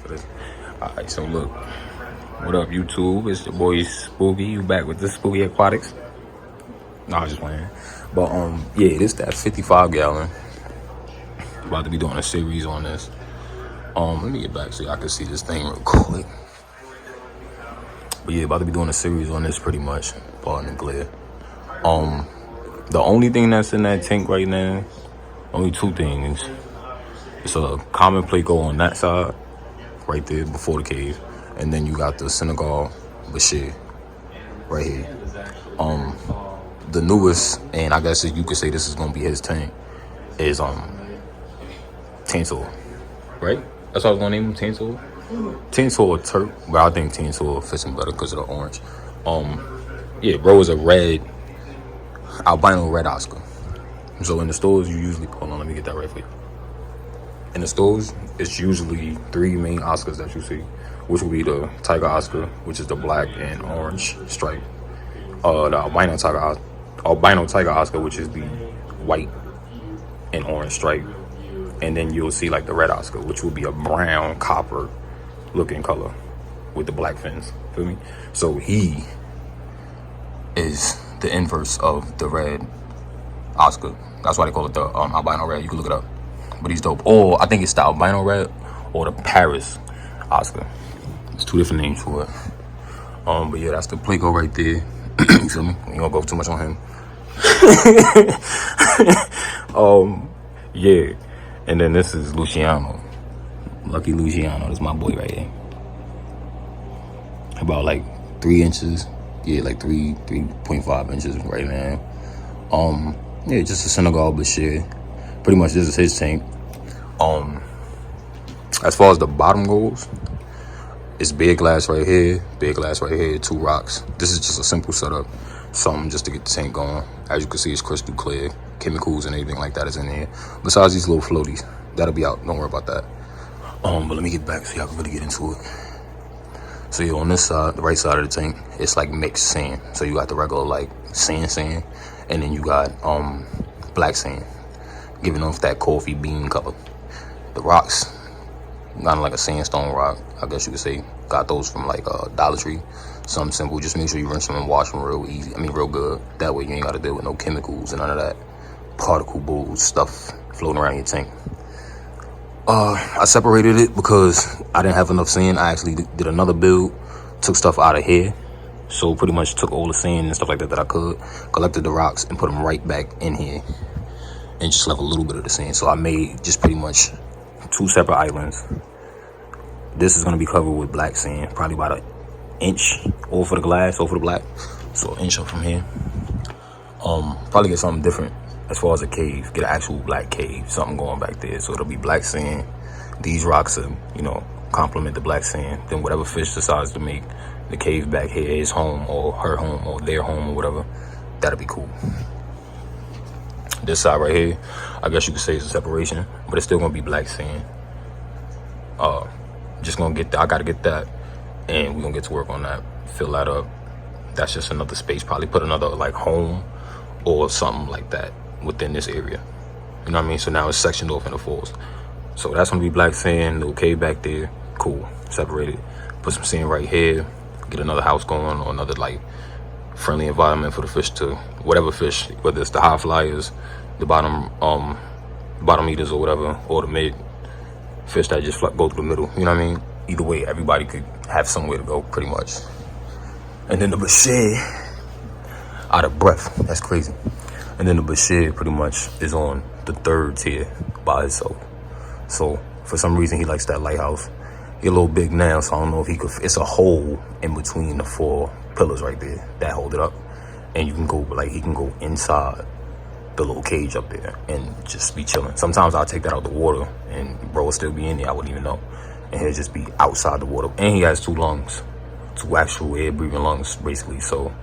for this. Alright, so look. What up, YouTube? It's your boy Spooky. You back with the Spooky Aquatics. No, I was just playing. But, yeah, this that 55 gallon. About to be doing a series on this. Let me get back so y'all can see this thing real quick. But yeah, about to be doing a series on this pretty much. Pardon the glare. The only thing that's in that tank right now, only two things. It's a common Placo on that side, right there before the cave. And then you got the Senegal Bashir right here. The newest, and I guess you could say this is gonna be his tank, is Tantor, right? That's what I was gonna name him, Tantor. Tantor or Turk, but I think Tantor fits him better because of the orange. Yeah, bro is a red, albino red Oscar. So in the stores, you usually, hold on, let me get that right for you. In the stores, it's usually three main Oscars that you see, which will be the Tiger Oscar, which is the black and orange stripe. The albino Tiger Oscar, which is the white and orange stripe. And then you'll see like the red Oscar, which will be a brown copper looking color with the black fins. Feel me? So he is the inverse of the red Oscar. That's why they call it the albino red. You can look it up. But he's dope. Or I think it's the albino red or the Paris Oscar. It's two different names for it. But yeah, that's the Placo right there. You feel me? We ain't gonna go too much on him. Yeah. And then this is Lucciano. Lucky Lucciano. That's my boy right here. About like 3 inches. Yeah, like 3.5 inches right now. Yeah, just a Senegal Bashir. Pretty much this is his tank. As far as the bottom goes, it's big glass right here, 2 rocks. This is just a simple setup. Something just to get the tank going. As you can see, it's crystal clear. Chemicals and anything like that is in there. Besides these little floaties. That'll be out. Don't worry about that. But let me get back so y'all can really get into it. So yeah, on this side, the right side of the tank, it's like mixed sand. So you got the regular like sand, and then you got black sand, giving off that coffee bean color. The rocks, kind of like a sandstone rock, I guess you could say. Got those from like Dollar Tree. Something simple. Just make sure you rinse them and wash them real easy. I mean, real good. That way you ain't got to deal with no chemicals and none of that particle bowl stuff floating around your tank. I separated it because I didn't have enough sand. I actually did another build, took stuff out of here. So pretty much took all the sand and stuff like that I could, collected the rocks and put them right back in here and just left a little bit of the sand. So I made just pretty much 2 separate islands. This is going to be covered with black sand, probably about 1 inch over the glass, over the black. So 1 inch up from here. Probably get something different as far as a cave, get an actual black cave, something going back there. So it'll be black sand. These rocks are, you know, complement the black sand. Then whatever fish decides to make the cave back here his home or her home or their home or whatever, that'll be cool. This side right here, I guess you could say it's a separation, but it's still gonna be black sand. Just gonna get that. I gotta get that, and we're gonna get to work on that. Fill that up. That's just another space. Probably put another like home or something like that within this area. You know what I mean? So now it's sectioned off into 4s. So that's gonna be black sand. Little cave back there. Cool. Separated. Put some sand right here. Get another house going or another like friendly environment for the fish to whatever fish, whether it's the high flyers, the bottom eaters or whatever, or the mid fish that just go through the middle. You know what I mean? Either way, everybody could have somewhere to go pretty much. And then the Bashir, out of breath, that's crazy. And then the Bashir pretty much is on the 3rd tier by itself. So for some reason he likes that lighthouse. He's a little big now, so I don't know if he could. It's a hole in between the 4 pillars right there that hold it up, and you can go like he can go inside the little cage up there and just be chilling. Sometimes I'll take that out the water and bro will still be in there. I wouldn't even know, and he'll just be outside the water. And he has 2 lungs, 2 actual air breathing lungs basically. So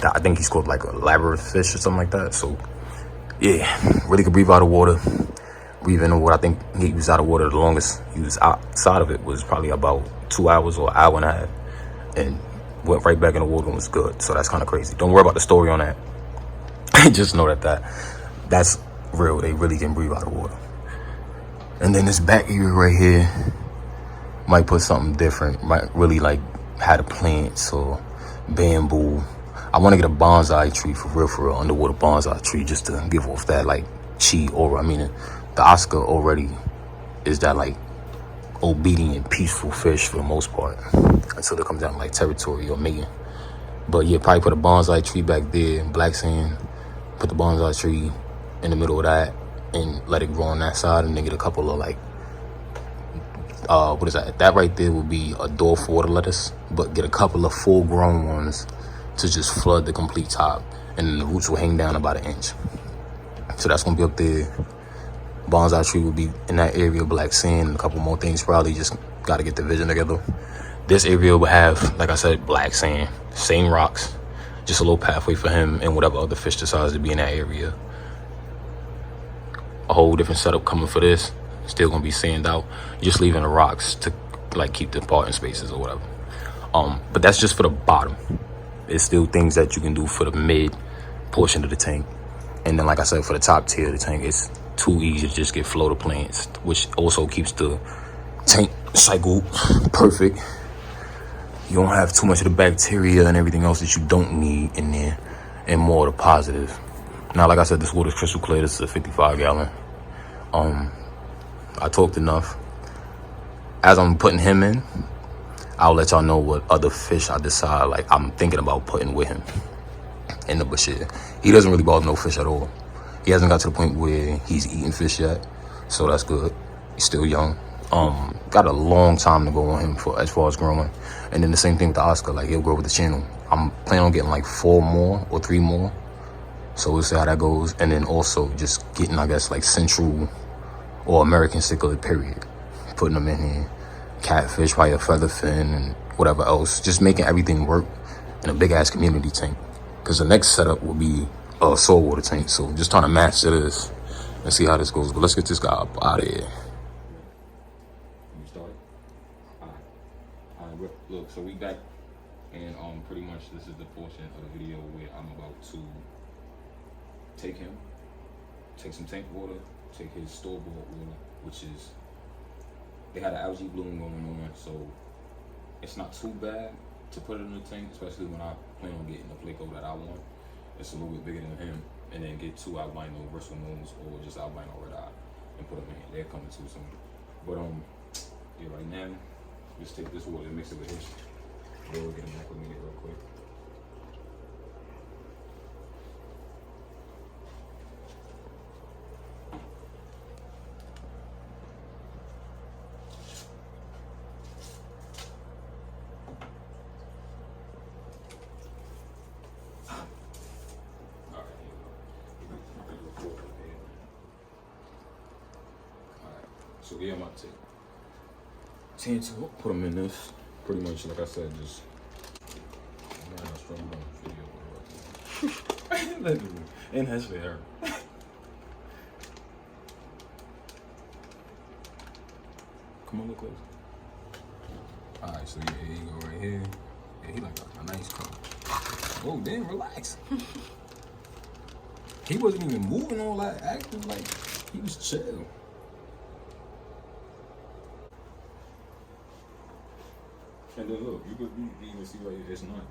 I think he's called like a labyrinth fish or something like that. So yeah, really could breathe out of water. Breathe in the water. I think he was out of water the longest he was outside of it was probably about 2 hours or 1.5 hours, and went right back in the water and was good. So that's kind of crazy. Don't worry about the story on that. Just know that's real. They really can breathe out of water. And then this back area right here, Might put something different. Might really like have the plants or bamboo. I want to get a bonsai tree for real, underwater bonsai tree, just to give off that like chi aura. I mean, the Oscar already is that like obedient, peaceful fish for the most part, until it comes down to like territory or mating. But yeah, probably put a bonsai tree back there, black sand. Put the bonsai tree in the middle of that and let it grow on that side, and then get a couple of like, what is that? That right there will be a dwarf water lettuce, but get a couple of full-grown ones to just flood the complete top, and then the roots will hang down about 1 inch. So that's gonna be up there. Bonsai tree will be in that area, black sand, and a couple more things. Probably just got to get the vision together. This area will have, like I said, black sand, same rocks, just a little pathway for him and whatever other fish decides to be in that area. A whole different setup coming for this. Still gonna be sand out, just leaving the rocks to like keep the parting spaces or whatever. But that's just for the bottom. It's still things that you can do for the mid portion of the tank. And then, like I said, for the top tier of the tank, it's too easy to just get floater plants, which also keeps the tank cycle perfect. You don't have too much of the bacteria and everything else that you don't need in there, and more of the positive. Now, like I said, this water is crystal clear. This is a 55 gallon. I talked enough. As I'm putting him in, I'll let y'all know what other fish I decide, like, I'm thinking about putting with him in the bush here. He doesn't really bother no fish at all. He hasn't got to the point where he's eating fish yet, so that's good. He's still young. Got a long time to go on him for as far as growing. And then the same thing with the Oscar, like he'll grow with the channel. I'm planning on getting like 4 more or 3 more. So we'll see how that goes. And then also just getting, I guess, like Central or American cichlid, period. Putting them in here. Catfish, probably a featherfin, and whatever else. Just making everything work in a big ass community tank. Because the next setup will be a saltwater tank. So just trying to match to this and see how this goes. But let's get this guy up out of here. Look, so we back, and pretty much this is the portion of the video where I'm about to take him, take some tank water, take his store-bought water, which is, they had an algae bloom going on, so it's not too bad to put it in the tank, especially when I plan on getting the Pleco that I want. It's a little bit bigger than him, and then get 2 albino bristle nose or just albino red eye and put them in. They're coming too soon. But yeah, right now, just take this water and mix it with his. We'll get him acclimated real quick. So yeah, I'm about to take Tantor, put them in this. Pretty much, like I said, just and that's fair. Come on, look close. Alright, so yeah, here you go right here. Yeah, he like a nice color. Oh damn, relax. He wasn't even moving all that active, like he was chill. And then look, you even see right here, it's not,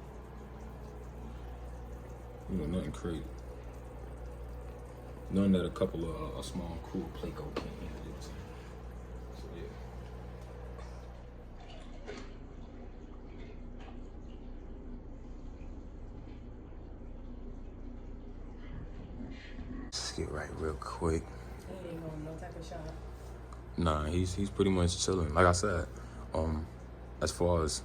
nothing crazy. None that a couple of a small crew of Pleco can't handle. So yeah. Let's get right real quick. He ain't going no type of shot. Nah, he's pretty much chilling. Like I said, as far as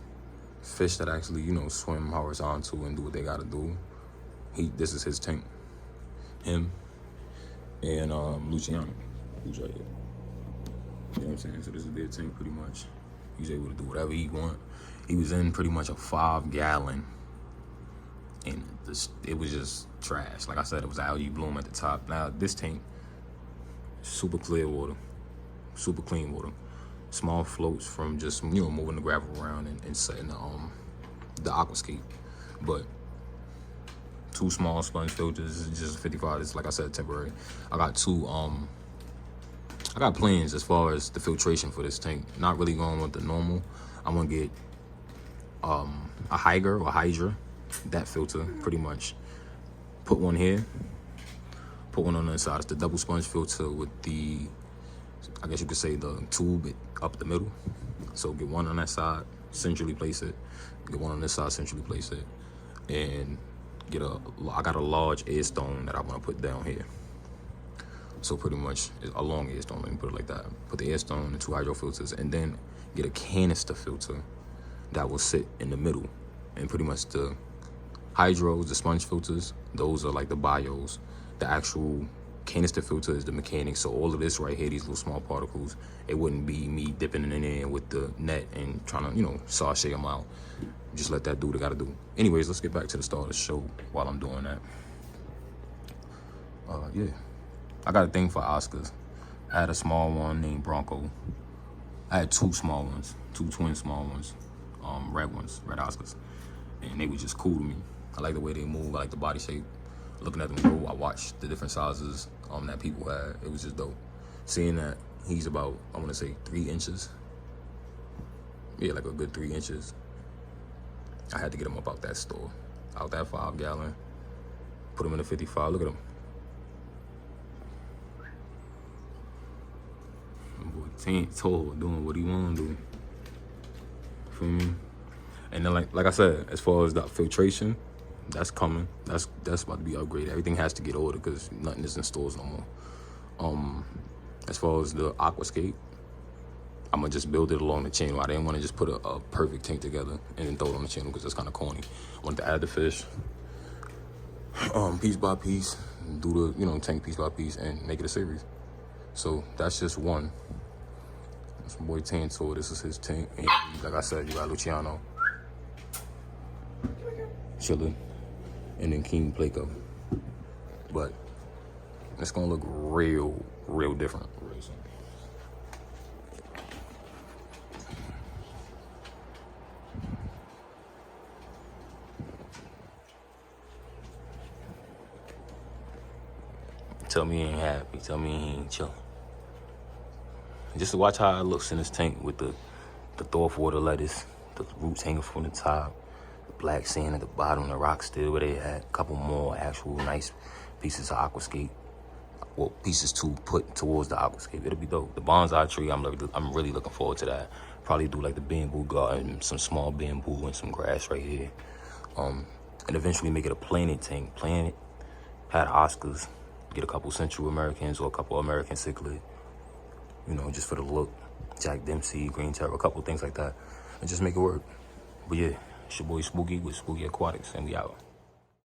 fish that actually, swim horizontal and do what they gotta do, this is his tank. Him and Lucciano, who's right here. You know what I'm saying? So this is their tank pretty much. He's able to do whatever he want. He was in pretty much a 5 gallon, and it was just trash. Like I said, it was algae bloom at the top. Now this tank, super clear water, super clean water. Small floats from just moving the gravel around and setting the aquascape. But 2 small sponge filters, just 55. It's like I said, temporary. I got 2 I got plans as far as the filtration for this tank. Not really going with the normal. I'm gonna get a Hydra or Hydra, that filter pretty much. Put one here, put one on the inside. It's the double sponge filter with the, I guess you could say, the tube up the middle. So get one on that side, centrally place it. Get one on this side, centrally place it. And get I got a large air stone that I want to put down here. So pretty much a long air stone, let me put it like that. Put the air stone, the 2 hydro filters, and then get a canister filter that will sit in the middle. And pretty much the hydros, the sponge filters, those are like the bios. The actual canister filter is the mechanics. So all of this right here, these little small particles, it wouldn't be me dipping it in there with the net and trying to, you know, sachet them out. Just let that do what it gotta do. Anyways, let's get back to the start of the show while I'm doing that. Yeah. I got a thing for Oscars. I had a small one named Bronco. I had 2 small ones, 2 twin small ones, red Oscars. And they were just cool to me. I like the way they move, I like the body shape. Looking at them grow, I watched the different sizes that people had. It was just dope. Seeing that he's about, I wanna say 3 inches. Yeah, like a good 3 inches. I had to get him up out that store, out that 5-gallon. Put him in a 55, look at him. Boy, Tantor doing what he wanna do. Feel me? And then like I said, as far as that filtration, that's coming. That's about to be upgraded. Everything has to get ordered because nothing is in stores no more. As far as the aquascape, I'm gonna just build it along the channel. I didn't want to just put a perfect tank together and then throw it on the channel because that's kind of corny. I wanted to add the fish, piece by piece, do the tank piece by piece, and make it a series. So that's just one. That's my boy Tantor. This is his tank. And like I said, you got Lucciano chilling, and then King Placo. But it's gonna look real different. Tell me he ain't happy. Tell me he ain't chilling. Just to watch how it looks in this tank with the Thorf water lettuce, the roots hanging from the top, the black sand at the bottom, the rock still where they had a couple more actual nice pieces of aquascape. Well, pieces to put towards the aquascape. It'll be dope. The bonsai tree, I'm really looking forward to that. Probably do like the bamboo garden, some small bamboo and some grass right here. And eventually make it a planet tank. Planet, had Oscars. Get a couple Central Americans or a couple American cichlid, just for the look. Jack Dempsey, Green Terror, a couple things like that, and just make it work. But yeah, it's your boy Spooky with Spooky Aquatics, and we out.